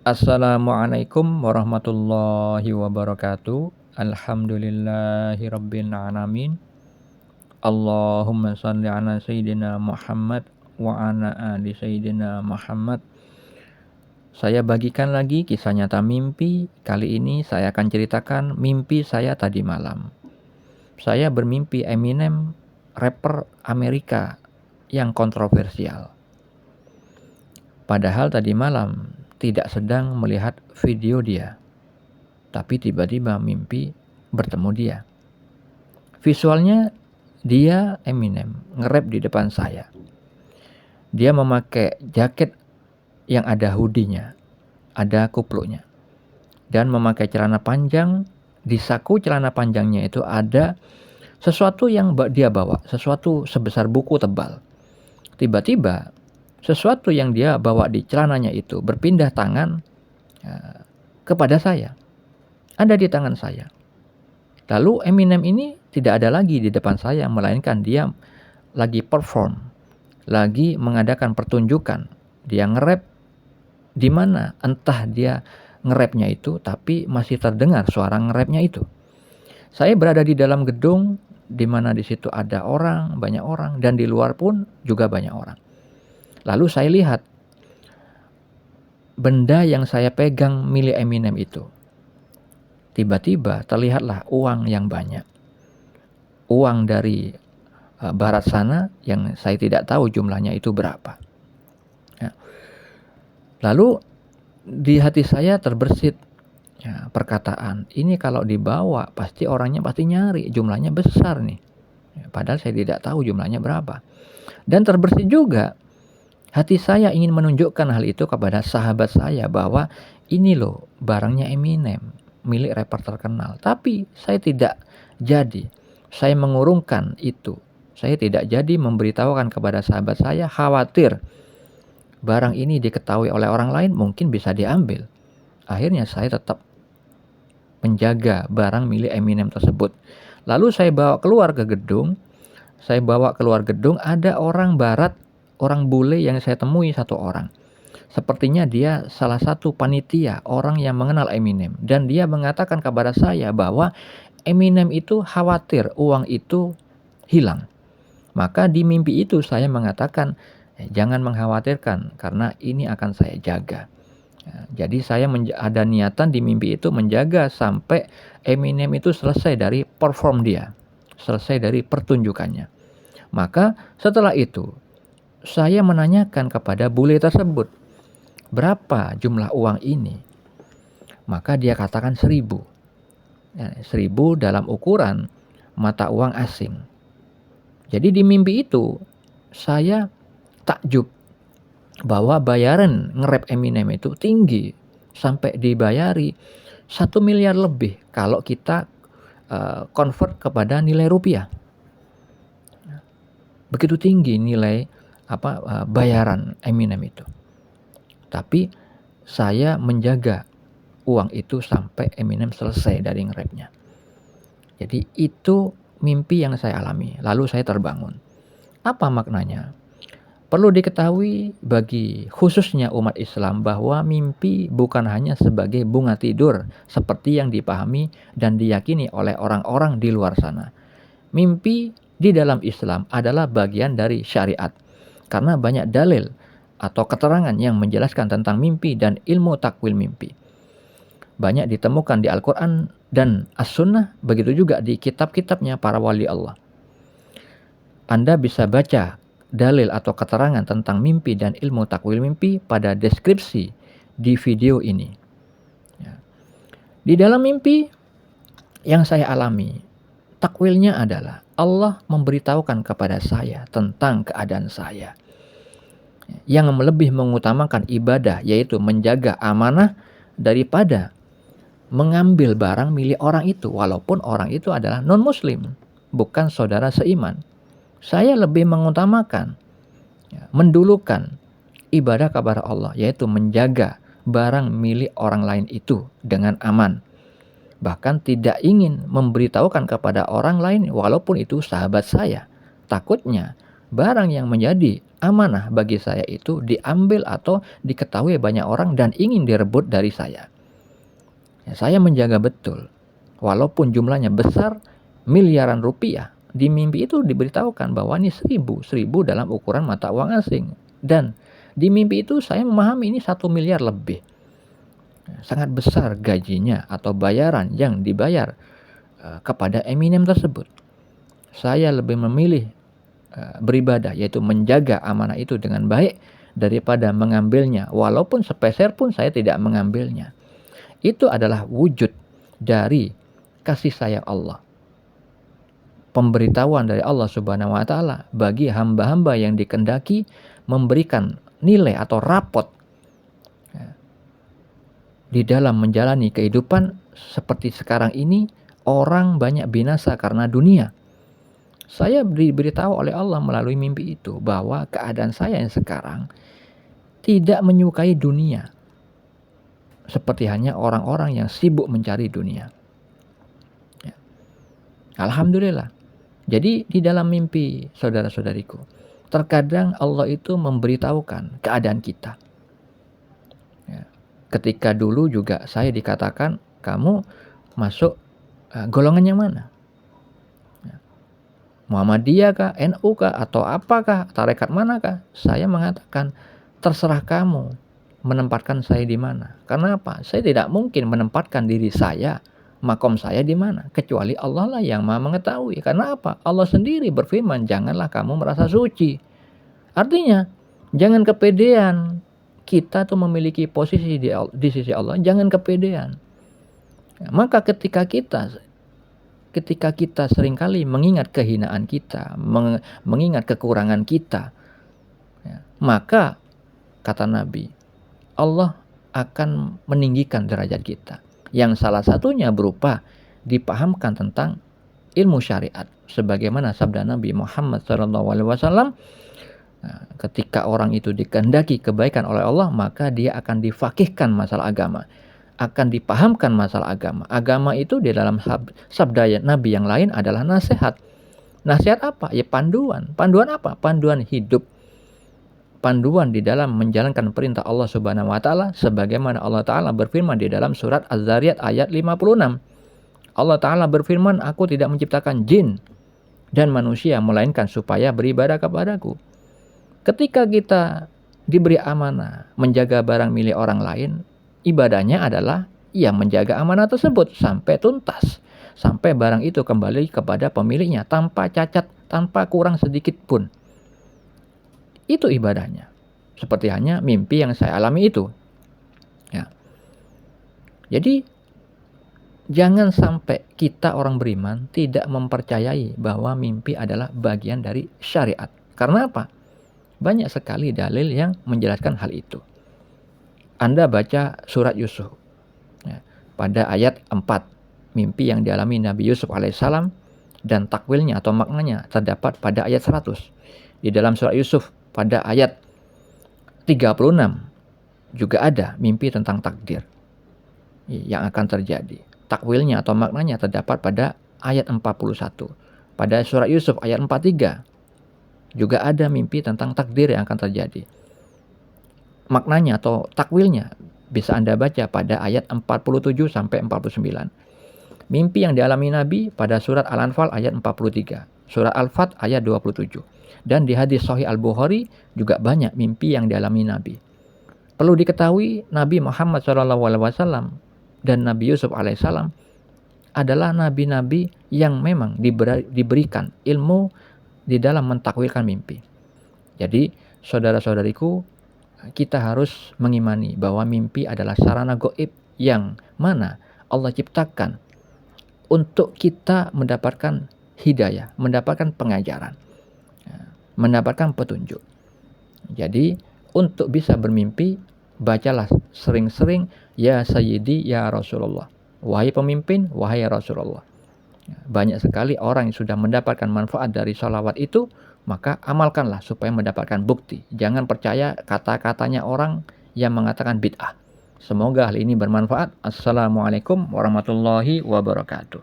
Assalamualaikum warahmatullahi wabarakatuh. Alhamdulillahirabbil alamin. Allahumma shalli ala sayyidina Muhammad wa ala ali sayyidina Muhammad. Saya bagikan lagi kisah nyata mimpi. Kali ini saya akan ceritakan mimpi saya tadi malam. Saya bermimpi Eminem, rapper Amerika yang kontroversial. Padahal tadi malam tidak sedang melihat video dia, tapi tiba-tiba mimpi bertemu dia. Visualnya dia Eminem nge-rap di depan saya. Dia memakai jaket yang ada hoodie-nya, ada kupluknya, dan memakai celana panjang. Di saku celana panjangnya itu ada sesuatu yang dia bawa, sesuatu sebesar buku tebal. Tiba-tiba sesuatu yang dia bawa di celananya itu berpindah tangan kepada saya. Ada di tangan saya. Lalu Eminem ini tidak ada lagi di depan saya, melainkan dia lagi perform, lagi mengadakan pertunjukan. Dia nge-rap di mana entah dia nge-rapnya itu, tapi masih terdengar suara nge-rapnya itu. Saya berada di dalam gedung di mana di situ ada orang, banyak orang, dan di luar pun juga banyak orang. Lalu saya lihat benda yang saya pegang milik Eminem itu. Tiba-tiba terlihatlah uang yang banyak. Uang dari barat sana yang saya tidak tahu jumlahnya itu berapa. Ya. Lalu di hati saya terbersit perkataan, ini kalau dibawa pasti orangnya pasti nyari, jumlahnya besar nih. Padahal saya tidak tahu jumlahnya berapa. Dan terbersit juga hati saya ingin menunjukkan hal itu kepada sahabat saya bahwa ini loh barangnya Eminem, milik rapper terkenal. Tapi saya tidak jadi. Saya mengurungkan itu. Saya tidak jadi memberitahukan kepada sahabat saya, khawatir barang ini diketahui oleh orang lain mungkin bisa diambil. Akhirnya saya tetap menjaga barang milik Eminem tersebut. Lalu saya bawa keluar ke gedung. Ada orang barat, orang bule yang saya temui satu orang. Sepertinya dia salah satu panitia, orang yang mengenal Eminem. Dan dia mengatakan kepada saya bahwa Eminem itu khawatir uang itu hilang. Maka di mimpi itu saya mengatakan, jangan mengkhawatirkan karena ini akan saya jaga. Jadi saya ada niatan di mimpi itu menjaga sampai Eminem itu selesai dari perform dia, selesai dari pertunjukannya. Maka setelah itu saya menanyakan kepada bule tersebut, berapa jumlah uang ini? Maka dia katakan 1.000. 1.000 dalam ukuran mata uang asing. Jadi di mimpi itu saya takjub bahwa bayaran nge-rap Eminem itu tinggi, sampai dibayari 1 miliar lebih kalau kita convert kepada nilai rupiah. Begitu tinggi nilai bayaran Eminem itu. Tapi saya menjaga uang itu sampai Eminem selesai dari nge-rapnya. Jadi itu mimpi yang saya alami. Lalu saya terbangun. Apa maknanya? Perlu diketahui bagi khususnya umat Islam bahwa mimpi bukan hanya sebagai bunga tidur seperti yang dipahami dan diyakini oleh orang-orang di luar sana. Mimpi di dalam Islam adalah bagian dari syariat. Karena banyak dalil atau keterangan yang menjelaskan tentang mimpi dan ilmu takwil mimpi. Banyak ditemukan di Al-Quran dan As-Sunnah, begitu juga di kitab-kitabnya para wali Allah. Anda bisa baca dalil atau keterangan tentang mimpi dan ilmu takwil mimpi pada deskripsi di video ini. Di dalam mimpi yang saya alami, takwilnya adalah Allah memberitahukan kepada saya tentang keadaan saya yang lebih mengutamakan ibadah, yaitu menjaga amanah daripada mengambil barang milik orang itu, walaupun orang itu adalah non-muslim, bukan saudara seiman. Saya lebih mengutamakan, mendulukan ibadah kepada Allah, yaitu menjaga barang milik orang lain itu dengan aman. Bahkan tidak ingin memberitahukan kepada orang lain walaupun itu sahabat saya. Takutnya barang yang menjadi amanah bagi saya itu diambil atau diketahui banyak orang dan ingin direbut dari saya. Ya, saya menjaga betul. Walaupun jumlahnya besar, miliaran rupiah, di mimpi itu diberitahukan bahwa ini 1000 dalam ukuran mata uang asing. Dan di mimpi itu saya memahami ini 1 miliar lebih. Sangat besar gajinya atau bayaran yang dibayar kepada Eminem tersebut. Saya lebih memilih beribadah, yaitu menjaga amanah itu dengan baik daripada mengambilnya. Walaupun sepeser pun saya tidak mengambilnya. Itu adalah wujud dari kasih sayang Allah. Pemberitahuan dari Allah Subhanahu wa taala bagi hamba-hamba yang dikehendaki memberikan nilai atau rapot di dalam menjalani kehidupan. Seperti sekarang ini, orang banyak binasa karena dunia. Saya diberitahu oleh Allah melalui mimpi itu bahwa keadaan saya yang sekarang tidak menyukai dunia. Seperti hanya orang-orang yang sibuk mencari dunia. Ya. Alhamdulillah. Jadi di dalam mimpi, saudara-saudariku, terkadang Allah itu memberitahukan keadaan kita. Ya. Ketika dulu juga saya dikatakan, kamu masuk golongan yang mana? Ya. Muhammadiyah kah, NU kah, atau apakah, tarekat manakah? Saya mengatakan, terserah kamu menempatkan saya di mana. Karena apa? Saya tidak mungkin menempatkan diri saya, makom saya di mana, kecuali Allah lah yang Maha mengetahui. Karena apa? Allah sendiri berfirman, janganlah kamu merasa suci. Artinya, jangan kepedean. Kita tuh memiliki posisi di sisi Allah, jangan kepedean. Ya, maka ketika kita seringkali mengingat kehinaan kita, mengingat kekurangan kita, ya, maka kata Nabi, Allah akan meninggikan derajat kita. Yang salah satunya berupa dipahamkan tentang ilmu syariat. Sebagaimana sabda Nabi Muhammad SAW, ketika orang itu dikehendaki kebaikan oleh Allah, maka dia akan difakihkan masalah agama. Akan dipahamkan masalah agama. Agama itu di dalam sabda Nabi yang lain adalah nasihat. Nasihat apa? Ya panduan. Panduan apa? Panduan hidup. Panduan di dalam menjalankan perintah Allah Subhanahu wa taala sebagaimana Allah taala berfirman di dalam surat Az-Zariyat ayat 56. Allah taala berfirman, aku tidak menciptakan jin dan manusia melainkan supaya beribadah kepadaku. Ketika kita diberi amanah menjaga barang milik orang lain, ibadahnya adalah menjaga amanah tersebut sampai tuntas, sampai barang itu kembali kepada pemiliknya tanpa cacat, tanpa kurang sedikit pun. Itu ibadahnya. Seperti hanya mimpi yang saya alami itu. Ya. Jadi jangan sampai kita orang beriman tidak mempercayai bahwa mimpi adalah bagian dari syariat. Karena apa? Banyak sekali dalil yang menjelaskan hal itu. Anda baca surat Yusuf. Ya, pada ayat 4, mimpi yang dialami Nabi Yusuf alaihissalam dan takwilnya atau maknanya terdapat pada ayat 100. Di dalam surat Yusuf pada ayat 36 juga ada mimpi tentang takdir yang akan terjadi. Takwilnya atau maknanya terdapat pada ayat 41. Pada surat Yusuf ayat 43 juga ada mimpi tentang takdir yang akan terjadi. Maknanya atau takwilnya bisa Anda baca pada ayat 47 sampai 49. Mimpi yang dialami Nabi pada surat Al-Anfal ayat 43, surat Al-Fat ayat 27. Dan di hadis Sahih Al-Bukhari juga banyak mimpi yang dialami Nabi. Perlu diketahui Nabi Muhammad SAW dan Nabi Yusuf alaihissalam adalah nabi-nabi yang memang diberikan ilmu di dalam mentakwilkan mimpi. Jadi saudara-saudariku, kita harus mengimani bahwa mimpi adalah sarana gaib yang mana Allah ciptakan untuk kita mendapatkan hidayah, mendapatkan pengajaran, mendapatkan petunjuk. Jadi untuk bisa bermimpi, bacalah sering-sering ya Sayyidi ya Rasulullah. Wahai pemimpin, wahai Rasulullah. Banyak sekali orang yang sudah mendapatkan manfaat dari sholawat itu, maka amalkanlah supaya mendapatkan bukti. Jangan percaya kata-katanya orang yang mengatakan bid'ah. Semoga hal ini bermanfaat. Assalamualaikum warahmatullahi wabarakatuh.